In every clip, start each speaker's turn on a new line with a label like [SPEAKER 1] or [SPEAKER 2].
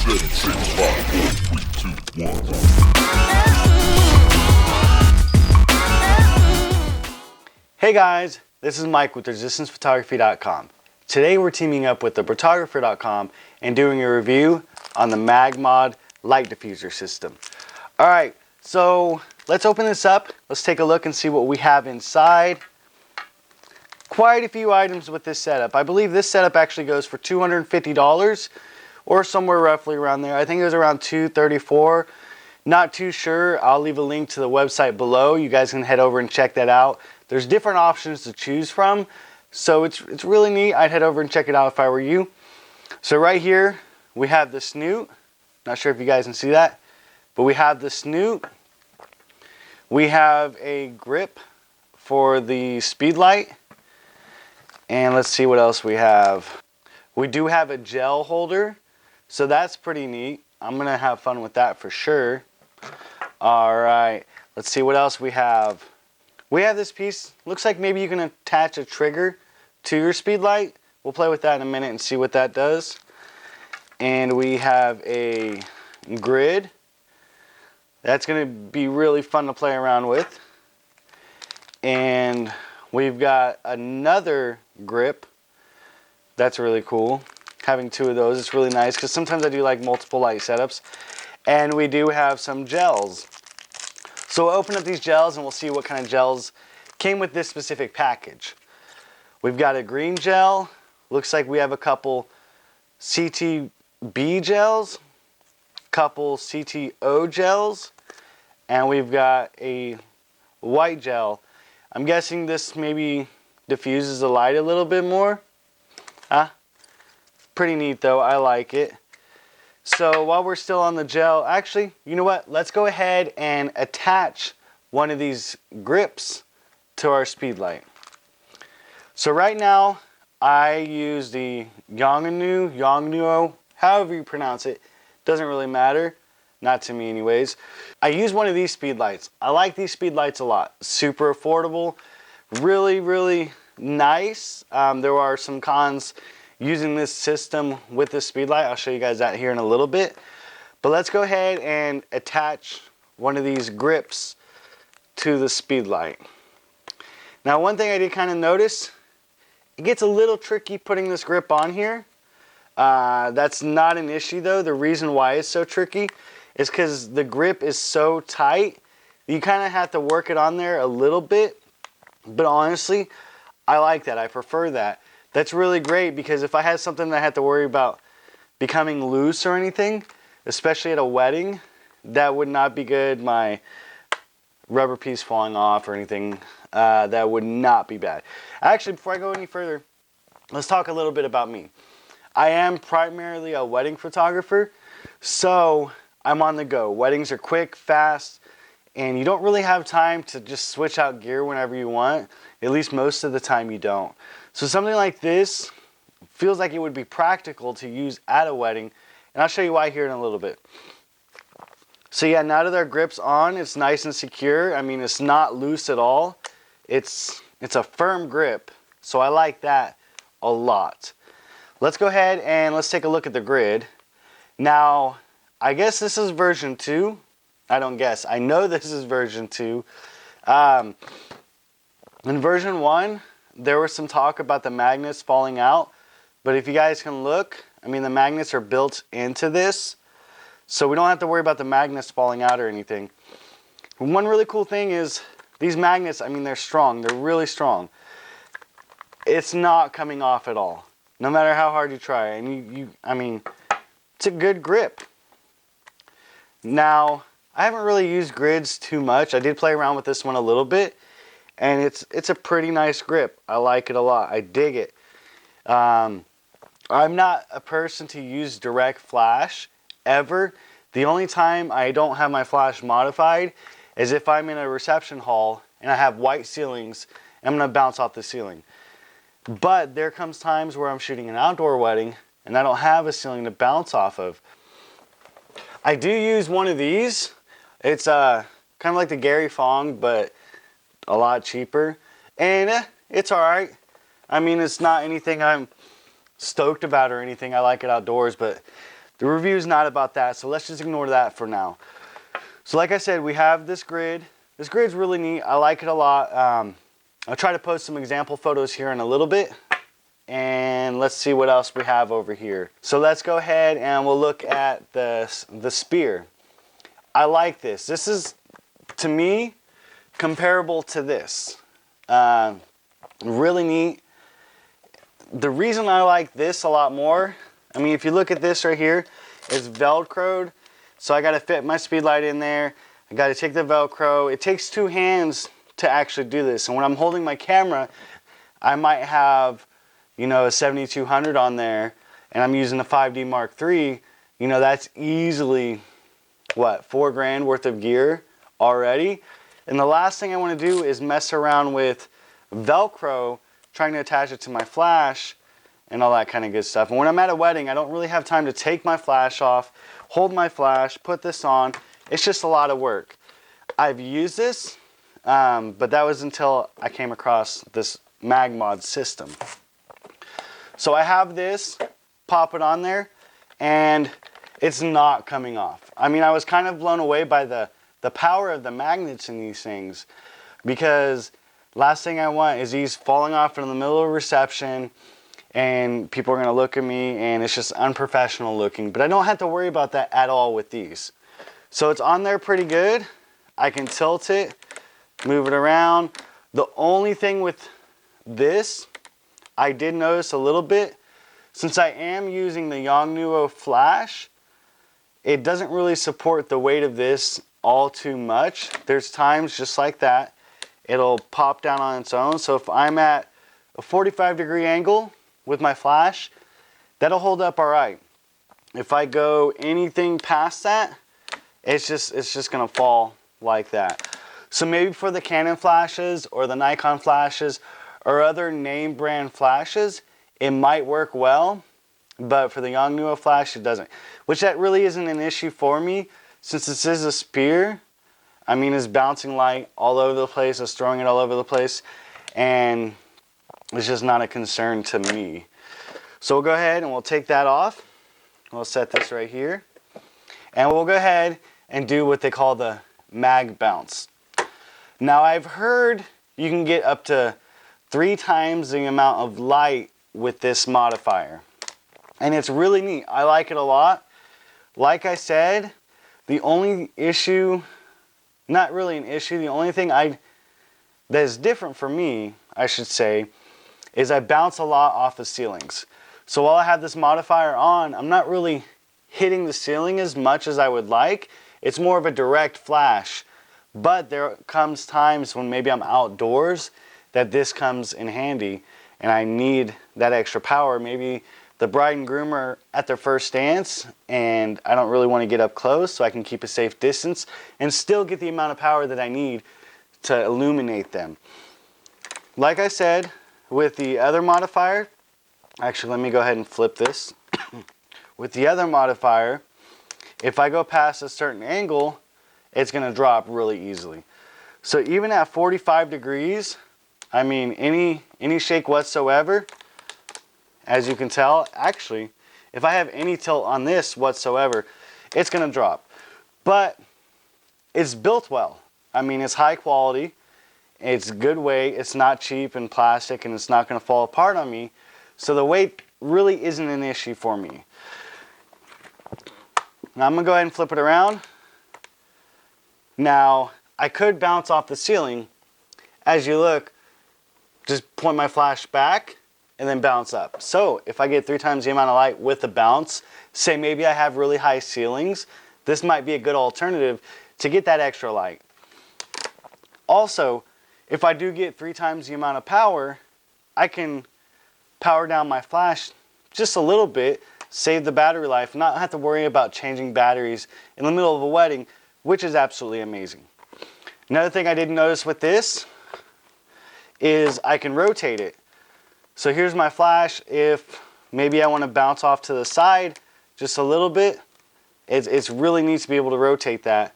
[SPEAKER 1] Hey guys, this is Mike with resistancephotography.com. Today we're teaming up with thephotographer.com and doing a review on the Magmod light diffuser system. Alright, so let's open this up. Let's take a look and see what we have inside. Quite a few items with this setup. I believe this setup actually goes for $250 or somewhere roughly around there. I think it was around $234. Not too sure. I'll leave a link to the website below. You guys can head over and check that out. There's different options to choose from, so it's really neat. I'd head over and check it out if I were you. So right here we have the Snoot. Not sure if you guys can see that, but we have the Snoot. We have a grip for the speed light, and let's see what else we have. We do have a gel holder, so that's pretty neat. I'm gonna have fun with that for sure. All right, let's see what else we have. We have this piece. Looks like maybe you can attach a trigger to your speed light. We'll play with that in a minute and see what that does. And we have a grid. That's going to be really fun to play around with. And we've got another grip. That's really cool. Having two of those, it's really nice because sometimes I do like multiple light setups. And we do have some gels. So we'll open up these gels and we'll see what kind of gels came with this specific package. We've got a green gel. Looks like we have a couple CTB gels, couple CTO gels, and we've got a white gel. I'm guessing this maybe diffuses the light a little bit more. Pretty neat though, I like it. So while we're still on the gel, actually, you know what? Let's go ahead and attach one of these grips to our speed light. So right now, I use the Yongnuo, however you pronounce it. Doesn't really matter. Not to me anyways. I use one of these speed lights. I like these speed lights a lot. Super affordable. Really, really nice. There are some cons using this system with the speed light. I'll show you guys that here in a little bit. But let's go ahead and attach one of these grips to the speed light. Now one thing I did kind of notice, it gets a little tricky putting this grip on here. That's not an issue though. The reason why it's so tricky is because the grip is so tight, you kind of have to work it on there a little bit. But honestly, I like that. I prefer that. That's really great because if I had something that I had to worry about becoming loose or anything, especially at a wedding, that would not be good. My rubber piece falling off or anything, that would not be bad. Actually, before I go any further, let's talk a little bit about me. I am primarily a wedding photographer, so I'm on the go. Weddings are quick, fast, and you don't really have time to just switch out gear whenever you want. At least most of the time you don't. So something like this feels like it would be practical to use at a wedding, and I'll show you why here in a little bit. So yeah, now that our grip's on, it's nice and secure. I mean, it's not loose at all. It's a firm grip, so I like that a lot. Let's go ahead and let's take a look at the grid. Now, I guess this is version 2. I don't guess. I know this is version 2. In version 1, there was some talk about the magnets falling out, but if you guys can look, I mean the magnets are built into this, so we don't have to worry about the magnets falling out or anything. One really cool thing is these magnets, I mean they're strong, they're really strong. It's not coming off at all, no matter how hard you try, and I mean, it's a good grip. Now, I haven't really used grids too much. I did play around with this one a little bit, and it's a pretty nice grip. I like it a lot. I dig it. I'm not a person to use direct flash ever. The only time I don't have my flash modified is if I'm in a reception hall and I have white ceilings and I'm going to bounce off the ceiling. But there comes times where I'm shooting an outdoor wedding and I don't have a ceiling to bounce off of. I do use one of these. It's kind of like the Gary Fong, but a lot cheaper, and it's alright. I mean, it's not anything I'm stoked about or anything. I like it outdoors, but The review is not about that, so let's just ignore that for now. So like I said, we have this grid. This grid's really neat. I like it a lot. I'll try to post some example photos here in a little bit. And let's see what else we have over here. So let's go ahead and we'll look at the spear. I like this. This is, to me, comparable to this. Really neat. The reason I like this a lot more, I mean, if you look at this right here, it's Velcroed. So I got to fit my speed light in there. I got to take the Velcro. It takes two hands to actually do this. And when I'm holding my camera, I might have, you know, a 7200 on there, and I'm using a 5D Mark III. You know, that's easily, what, $4 grand worth of gear already. And the last thing I want to do is mess around with Velcro, trying to attach it to my flash and all that kind of good stuff. And when I'm at a wedding, I don't really have time to take my flash off, hold my flash, put this on. It's just a lot of work. I've used this, but that was until I came across this Magmod system. So I have this, pop it on there, and it's not coming off. I mean, I was kind of blown away by the power of the magnets in these things, because last thing I want is these falling off in the middle of a reception and people are going to look at me and it's just unprofessional looking. But I don't have to worry about that at all with these. So it's on there pretty good. I can tilt it, move it around. The only thing with this, I did notice a little bit, since I am using the Yongnuo flash, it doesn't really support the weight of this all too much. There's times just like that, it'll pop down on its own. So if I'm at a 45-degree angle with my flash, that'll hold up all right. If I go anything past that, it's just gonna fall like that. So maybe for the Canon flashes or the Nikon flashes or other name brand flashes, it might work well, but for the Yongnuo flash, it doesn't. Which that really isn't an issue for me, since this is a spear. I mean, it's bouncing light all over the place, it's throwing it all over the place, and it's just not a concern to me. So we'll go ahead and we'll take that off. We'll set this right here. And we'll go ahead and do what they call the MagBounce. Now I've heard you can get up to 3 times the amount of light with this modifier. And it's really neat. I like it a lot. Like I said, the only issue, not really an issue, the only thing that is different for me, I should say, is I bounce a lot off the ceilings. So while I have this modifier on, I'm not really hitting the ceiling as much as I would like. It's more of a direct flash. But there comes times when maybe I'm outdoors that this comes in handy and I need that extra power. Maybe the bride and groom are at their first dance and I don't really want to get up close, so I can keep a safe distance and still get the amount of power that I need to illuminate them. Like I said, with the other modifier, actually let me go ahead and flip this. With the other modifier, if I go past a certain angle, it's going to drop really easily. So even at 45 degrees, I mean, any shake whatsoever, as you can tell, actually, if I have any tilt on this whatsoever, it's going to drop. But it's built well. I mean, it's high quality, it's good weight, it's not cheap and plastic, and it's not going to fall apart on me. So the weight really isn't an issue for me. Now I'm going to go ahead and flip it around. Now, I could bounce off the ceiling. As you look, just point my flash back and then bounce up. So if I get 3 times the amount of light with the bounce, say maybe I have really high ceilings, this might be a good alternative to get that extra light. Also, if I do get 3 times the amount of power, I can power down my flash just a little bit, save the battery life, not have to worry about changing batteries in the middle of a wedding, which is absolutely amazing. Another thing I didn't notice with this is I can rotate it. So here's my flash. If maybe I want to bounce off to the side just a little bit, it's really neat to be able to rotate that.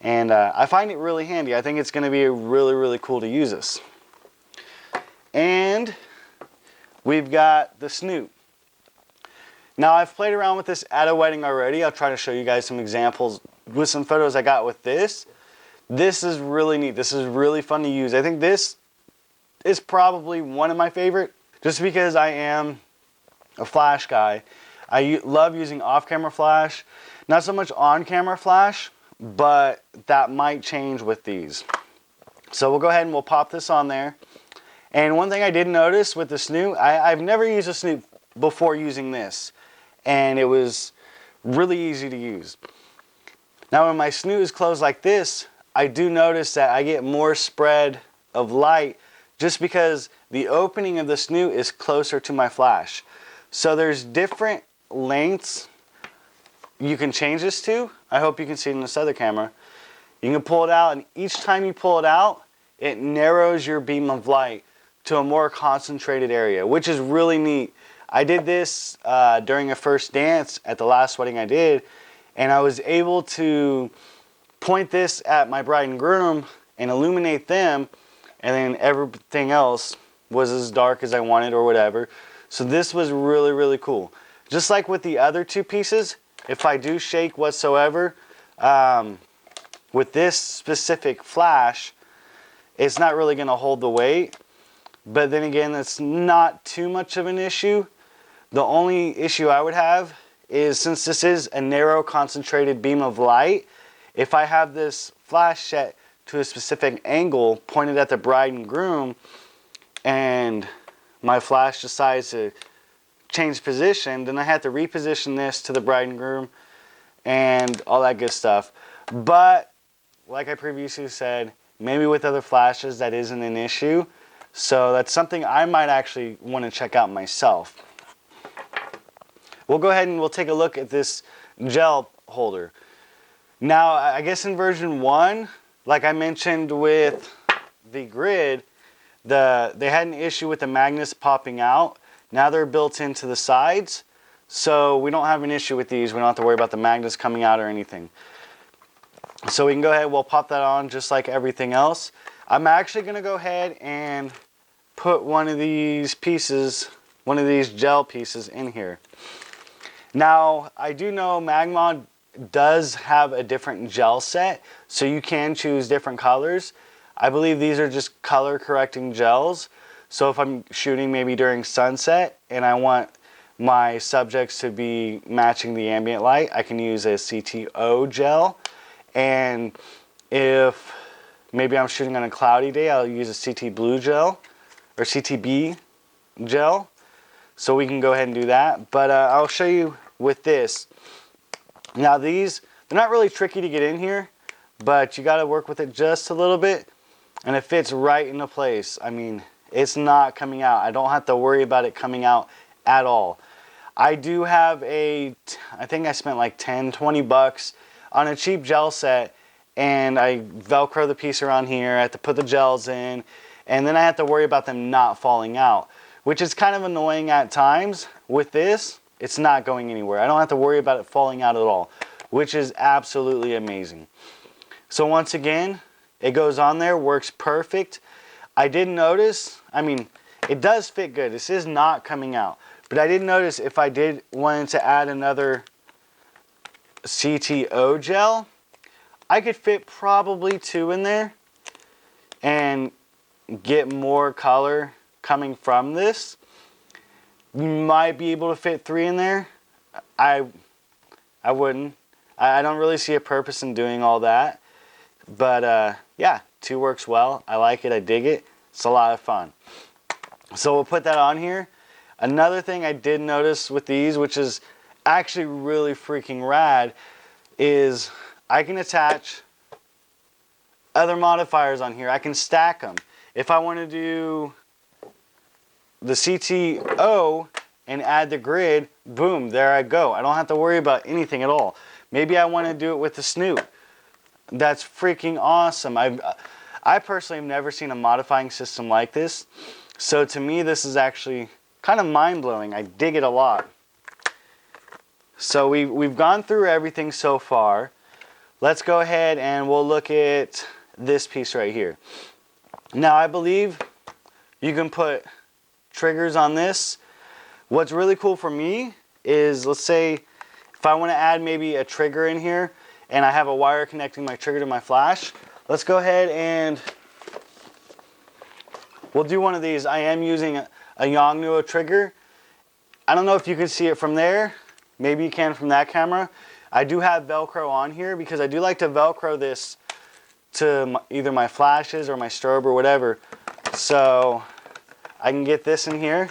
[SPEAKER 1] And I find it really handy. I think it's going to be really, really cool to use this. And we've got the Snoot. Now I've played around with this at a wedding already. I'll try to show you guys some examples with some photos I got with this. This is really neat. This is really fun to use. I think this is probably one of my favorite, just because I am a flash guy. I love using off-camera flash, not so much on-camera flash, but that might change with these. So we'll go ahead and we'll pop this on there. And one thing I did notice with the Snoot, I've never used a Snoot before using this, and it was really easy to use. Now when my Snoot is closed like this, I do notice that I get more spread of light just because the opening of the Snoot is closer to my flash. So there's different lengths you can change this to. I hope you can see it in this other camera. You can pull it out, and each time you pull it out, it narrows your beam of light to a more concentrated area, which is really neat. I did this during a first dance at the last wedding I did, and I was able to point this at my bride and groom and illuminate them, and then everything else was as dark as I wanted or whatever. So this was really, really cool. Just like with the other two pieces, if I do shake whatsoever, with this specific flash, it's not really going to hold the weight. But then again, that's not too much of an issue. The only issue I would have is, since this is a narrow concentrated beam of light, if I have this flash set to a specific angle pointed at the bride and groom, and my flash decides to change position, then I have to reposition this to the bride and groom and all that good stuff. But like I previously said, maybe with other flashes that isn't an issue. So that's something I might actually want to check out myself. We'll go ahead and we'll take a look at this gel holder. Now, I guess in version 1, like I mentioned with the grid, they had an issue with the magnets popping out. Now they're built into the sides, so we don't have an issue with these. We don't have to worry about the magnets coming out or anything. So we can go ahead, we'll pop that on just like everything else. I'm actually going to go ahead and put one of these pieces, one of these gel pieces in here. Now, I do know Magmod does have a different gel set, so you can choose different colors. I believe these are just color correcting gels. So if I'm shooting maybe during sunset and I want my subjects to be matching the ambient light, I can use a CTO gel. And if maybe I'm shooting on a cloudy day, I'll use a CT blue gel or CTB gel. So we can go ahead and do that. But I'll show you with this. Now these, they're not really tricky to get in here, but you got to work with it just a little bit, and it fits right into place. I mean, it's not coming out. I don't have to worry about it coming out at all. I do have I think I spent like 10, 20 bucks on a cheap gel set, and I Velcro the piece around here. I have to put the gels in, and then I have to worry about them not falling out, which is kind of annoying at times. With this, it's not going anywhere. I don't have to worry about it falling out at all, which is absolutely amazing. So once again, it goes on there, works perfect. I did notice, I mean, it does fit good. This is not coming out. But I did notice if I did want to add another CTO gel, I could fit probably 2 in there and get more color coming from this. You might be able to fit 3 in there. I wouldn't. I don't really see a purpose in doing all that. But yeah, 2 works well. I like it. I dig it. It's a lot of fun. So we'll put that on here. Another thing I did notice with these, which is actually really freaking rad, is I can attach other modifiers on here. I can stack them. If I want to do the CTO and add the grid, boom, there I go. I don't have to worry about anything at all. Maybe I want to do it with the Snoot. That's freaking awesome. I personally have never seen a modifying system like this. So to me, this is actually kind of mind-blowing. I dig it a lot. So we've gone through everything so far. Let's go ahead and we'll look at this piece right here. Now I believe you can put triggers on this. What's really cool for me is, let's say if I want to add maybe a trigger in here and I have a wire connecting my trigger to my flash, let's go ahead and we'll do one of these. I am using a Yongnuo trigger. I don't know if you can see it from there. Maybe you can from that camera. I do have Velcro on here because I do like to Velcro this to either my flashes or my strobe or whatever. So I can get this in here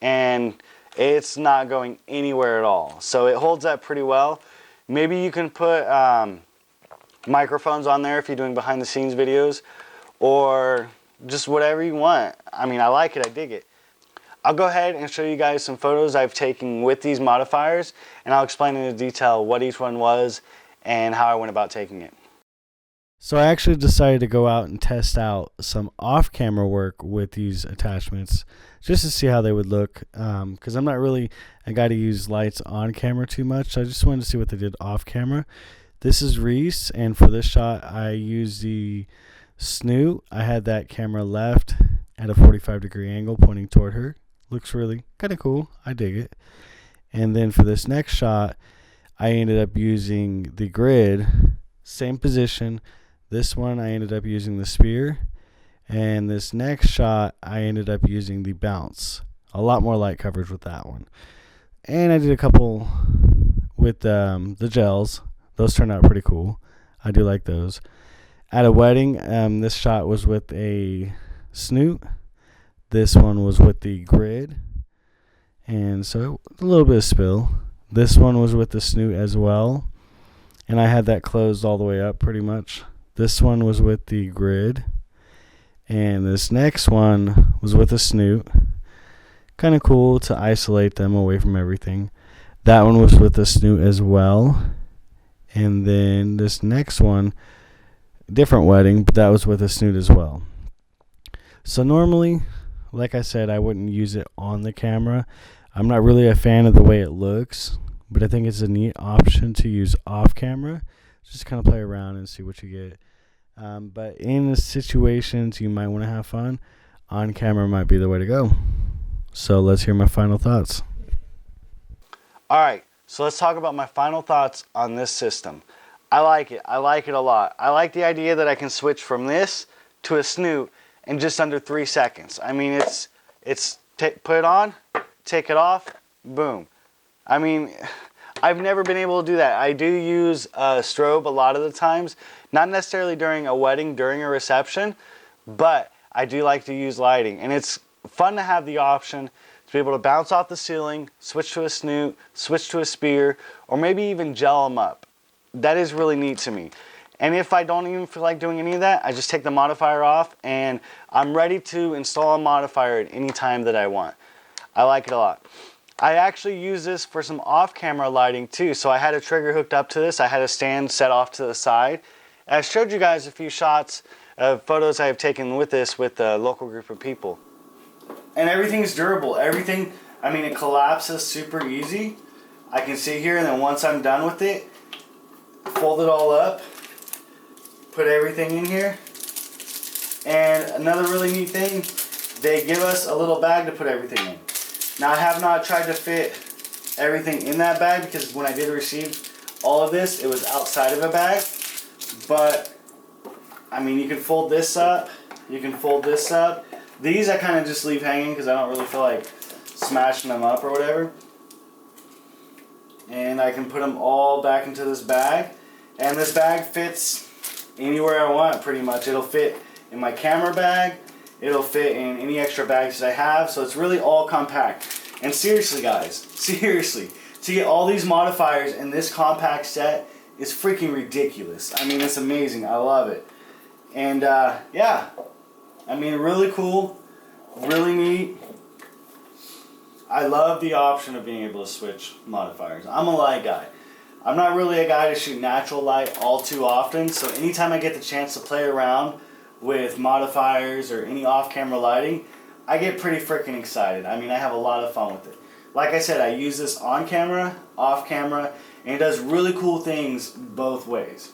[SPEAKER 1] and it's not going anywhere at all. So it holds up pretty well. Maybe you can put microphones on there if you're doing behind the scenes videos, or just whatever you want. I mean, I like it, I dig it. I'll go ahead and show you guys some photos I've taken with these modifiers, and I'll explain in detail what each one was and how I went about taking it.
[SPEAKER 2] So I actually decided to go out and test out some off-camera work with these attachments just to see how they would look, because I'm not really a guy to use lights on camera too much. So I just wanted to see what they did off camera. This is Reese, and for this shot I used the Snoot. I had that camera left at a 45-degree angle pointing toward her. Looks really kind of cool. I dig it. And then for this next shot, I ended up using the grid, same position. This one I ended up using the sphere, and this next shot I ended up using the bounce. A lot more light coverage with that one. And I did a couple with the gels. Those turned out pretty cool. I do like those. At a wedding, this shot was with a Snoot. This one was with the grid, and so a little bit of spill. This one was with the Snoot as well, and I had that closed all the way up pretty much. This one was with the grid, and this next one was with a Snoot. Kind of cool to isolate them away from everything. That one was with the Snoot as well, and then this next one, different wedding, but that was with a Snoot as well. So normally, like I said, I wouldn't use it on the camera. I'm not really a fan of the way it looks, but I think it's a neat option to use off camera. Just kind of play around and see what you get. But in the situations you might want to have fun, on camera might be the way to go. So let's hear my final thoughts.
[SPEAKER 1] Alright, so let's talk about my final thoughts on this system. I like it. I like it a lot. I like the idea that I can switch from this to a Snoot in just under 3 seconds. I mean, put it on, take it off, boom. I mean, I've never been able to do that. I do use a strobe a lot of the times, not necessarily during a wedding, during a reception, but I do like to use lighting. And it's fun to have the option to be able to bounce off the ceiling, switch to a Snoot, switch to a sphere, or maybe even gel them up. That is really neat to me. And if I don't even feel like doing any of that, I just take the modifier off and I'm ready to install a modifier at any time that I want. I like it a lot. I actually use this for some off-camera lighting too. So I had a trigger hooked up to this. I had a stand set off to the side. And I showed you guys a few shots of photos I have taken with this with a local group of people. And everything's durable. Everything, I mean, it collapses super easy. I can see here, and then once I'm done with it, fold it all up, put everything in here. And another really neat thing, they give us a little bag to put everything in. Now I have not tried to fit everything in that bag because when I did receive all of this, it was outside of a bag. But I mean, you can fold this up, you can fold this up. These I kind of just leave hanging because I don't really feel like smashing them up or whatever. And I can put them all back into this bag. And this bag fits anywhere I want pretty much. It'll fit in my camera bag. It'll fit in any extra bags that I have. So it's really all compact. And seriously guys, seriously, to get all these modifiers in this compact set is freaking ridiculous. I mean, it's amazing. I love it. And yeah, I mean, really cool, really neat. I love the option of being able to switch modifiers. I'm a light guy. I'm not really a guy to shoot natural light all too often, so anytime I get the chance to play around with modifiers or any off-camera lighting, I get pretty freaking excited. I mean, I have a lot of fun with it. Like I said, I use this on camera, off camera, and it does really cool things both ways.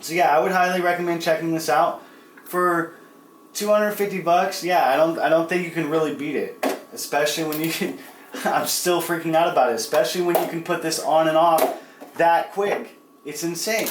[SPEAKER 1] So yeah, I would highly recommend checking this out. For $250, yeah, I don't think you can really beat it. Especially when you can, I'm still freaking out about it, especially when you can put this on and off that quick. It's insane.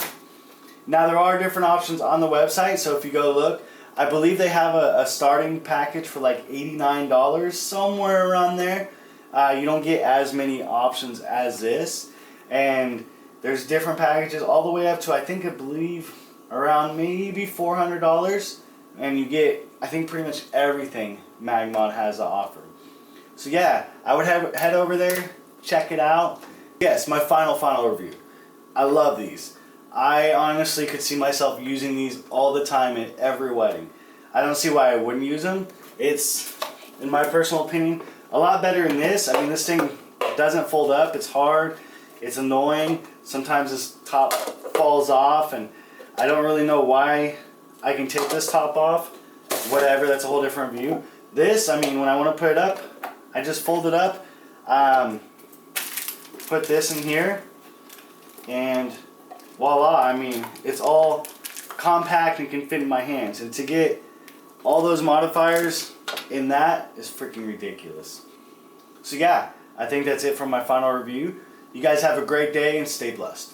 [SPEAKER 1] Now there are different options on the website, so if you go look, I believe they have a starting package for like $89, somewhere around there. You don't get as many options as this, and there's different packages all the way up to I believe around maybe $400, and you get I think pretty much everything Magmod has to offer. So yeah, I would head over there, check it out. Yes, my final review. I love these. I honestly could see myself using these all the time at every wedding. I don't see why I wouldn't use them. It's, in my personal opinion, a lot better than this. I mean, this thing doesn't fold up. It's hard. It's annoying. Sometimes this top falls off, and I don't really know why I can take this top off. Whatever, that's a whole different view. This, I mean, when I want to put it up, I just fold it up, put this in here, and voila. I mean, it's all compact and can fit in my hands. And to get all those modifiers in that is freaking ridiculous. So yeah, I think that's it for my final review. You guys have a great day and stay blessed.